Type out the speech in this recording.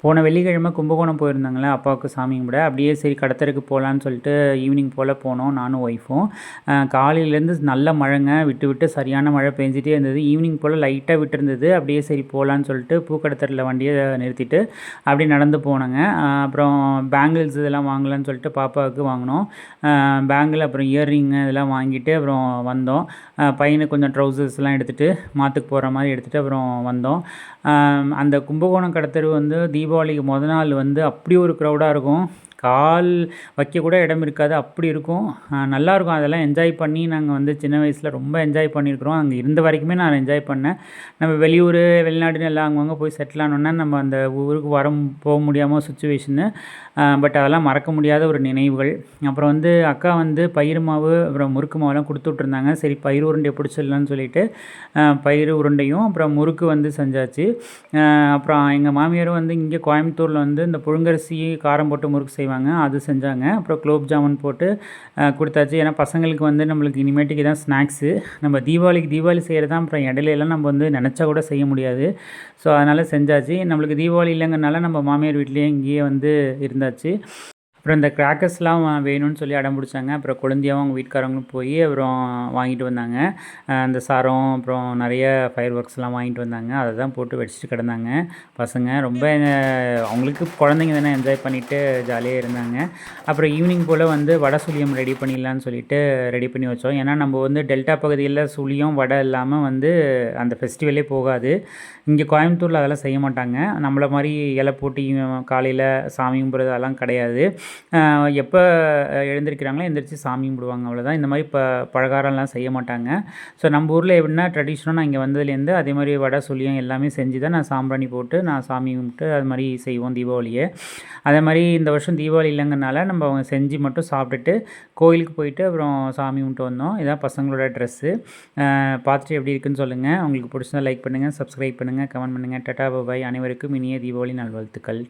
போன வெள்ளிக்கிழமை கும்பகோணம் போயிருந்தாங்களே அப்பாவுக்கு சாமி கும்பிட. அப்படியே சரி கடத்தெருக்கு போகலான்னு சொல்லிட்டு ஈவினிங் போல் போனோம் நானும் ஒய்ஃபும். காலையிலேருந்து நல்ல மழைங்க, விட்டு விட்டு சரியான மழை பெஞ்சிட்டே இருந்தது. ஈவினிங் போல் லைட்டாக விட்டுருந்தது. அப்படியே சரி போகலான்னு சொல்லிட்டு பூக்கடத்தரில் வண்டியை நிறுத்திட்டு அப்படியே நடந்து போனேங்க. அப்புறம் பேங்கிள்ஸ் இதெல்லாம் வாங்கலான்னு சொல்லிட்டு பாப்பாவுக்கு வாங்கினோம். பேங்கிள் அப்புறம் இயர்ரிங்கு இதெல்லாம் வாங்கிட்டு அப்புறம் வந்தோம். பையனுக்கு கொஞ்சம் ட்ரௌசர்ஸ்லாம் எடுத்துகிட்டு மாற்றுக்கு போகிற மாதிரி எடுத்துகிட்டு அப்புறம் வந்தோம். அந்த கும்பகோணம் கடத்தெரு வந்து தீபாவளிக்கு நாள் வந்து அப்படி ஒரு க்ரௌடாக இருக்கும். கால் வைக்கக்கூட இடம் இருக்காது, அப்படி இருக்கும். நல்லாயிருக்கும். அதெல்லாம் என்ஜாய் பண்ணி நாங்கள் வந்து சின்ன வயசில் ரொம்ப என்ஜாய் பண்ணியிருக்கிறோம். அங்கே இருந்த வரைக்குமே நான் என்ஜாய் பண்ணேன். நம்ம வெளியூர் வெளிநாடுன்னு எல்லாம் அங்கங்கே போய் செட்டில் ஆனோன்னா நம்ம அந்த ஊருக்கு போக முடியாமல் சுச்சுவேஷனு. பட் அதெல்லாம் மறக்க முடியாத ஒரு நினைவுகள். அப்புறம் வந்து அக்கா வந்து பயிறு மாவு அப்புறம் முறுக்கு மாவுலாம் கொடுத்து விட்ருந்தாங்க. சரி பயிறு உருண்டையை பிடிச்சிடலான்னு சொல்லிட்டு பயிறு உருண்டையும் அப்புறம் முறுக்கு வந்து செஞ்சாச்சு. அப்புறம் எங்கள் மாமியாரும் வந்து இங்கே கோயம்புத்தூரில் வந்து இந்த புழுங்கரிசி காரம் போட்டு முறுக்கு செய்வாங்க, அது செஞ்சாங்க. அப்புறம் குலோப் ஜாமுன் போட்டு கொடுத்தாச்சு. ஏன்னா பசங்களுக்கு வந்து நம்மளுக்கு இனிமேட்டுக்கு தான் ஸ்நாக்ஸு. நம்ம தீபாவளி செய்கிறது தான். அப்புறம் இடையிலலாம் நம்ம வந்து நினச்சா கூட செய்ய முடியாது. ஸோ அதனால் செஞ்சாச்சு. நம்மளுக்கு தீபாவளி இல்லைங்கிறனால நம்ம மாமியார் வீட்லேயே இங்கேயே வந்து இருந்தாச்சு. அப்புறம் இந்த கிராக்கர்ஸ்லாம் வேணும்னு சொல்லி அடம் பிடிச்சாங்க. அப்புறம் குழந்தையாவும் அவங்க வீட்டுக்காரங்களும் போய் அப்புறம் வாங்கிட்டு வந்தாங்க. அந்த சரம் அப்புறம் நிறைய ஃபயர் ஒர்க்ஸ்லாம் வாங்கிட்டு வந்தாங்க. அதை தான் போட்டு வெடிச்சிட்டு கிடந்தாங்க பசங்க. ரொம்ப அவங்களுக்கு குழந்தைங்க தானே, என்ஜாய் பண்ணிவிட்டு ஜாலியாக இருந்தாங்க. அப்புறம் ஈவினிங் போல் வந்து வடை சுழியம் ரெடி பண்ணிடலான்னு சொல்லிட்டு ரெடி பண்ணி வச்சோம். ஏன்னா நம்ம வந்து டெல்டா பகுதியில் சுழியம் வடை இல்லாமல் வந்து அந்த ஃபெஸ்டிவலே போகாது. இங்கே கோயம்புத்தூரில் அதெல்லாம் செய்ய மாட்டாங்க. நம்மளை மாதிரி இலை போட்டு காலையில் சாமி கும்பிட்றது அதெல்லாம் கிடையாது. எப்போ எழுந்திருக்கிறாங்களோ எந்திரிச்சு சாமி கும்பிடுவாங்க, அவ்வளோதான். இந்த மாதிரி பலகாரம்லாம் செய்ய மாட்டாங்க. ஸோ நம்ம ஊரில் எப்படின்னா ட்ரெடிஷ்னலாக நான் இங்கே வந்ததுலேருந்து அதே மாதிரி வடை சுழியம் எல்லாமே செஞ்சு தான் நான் சாம்பிராணி போட்டு நான் சாமி கும்பிட்டு அது மாதிரி செய்வோம் தீபாவளியை. அதே மாதிரி இந்த வருஷம் தீபாவளி இல்லைங்கிறனால நம்ம அவங்க செஞ்சு மட்டும் சாப்பிட்டுட்டு கோயிலுக்கு போயிட்டு அப்புறம் சாமி கும்பிட்டு வந்தோம். இதான் பசங்களோட ட்ரெஸ்ஸு. பார்த்துட்டு எப்படி இருக்குன்னு சொல்லுங்கள். உங்களுக்கு பிடிச்சதா லைக் பண்ணுங்கள், சப்ஸ்கிரைப் பண்ணுங்கள், கமெண்ட் பண்ணுங்கள். டாடா பாய். அனைவருக்கும் இனிய தீபாவளி நல்வாழ்த்துக்கள்.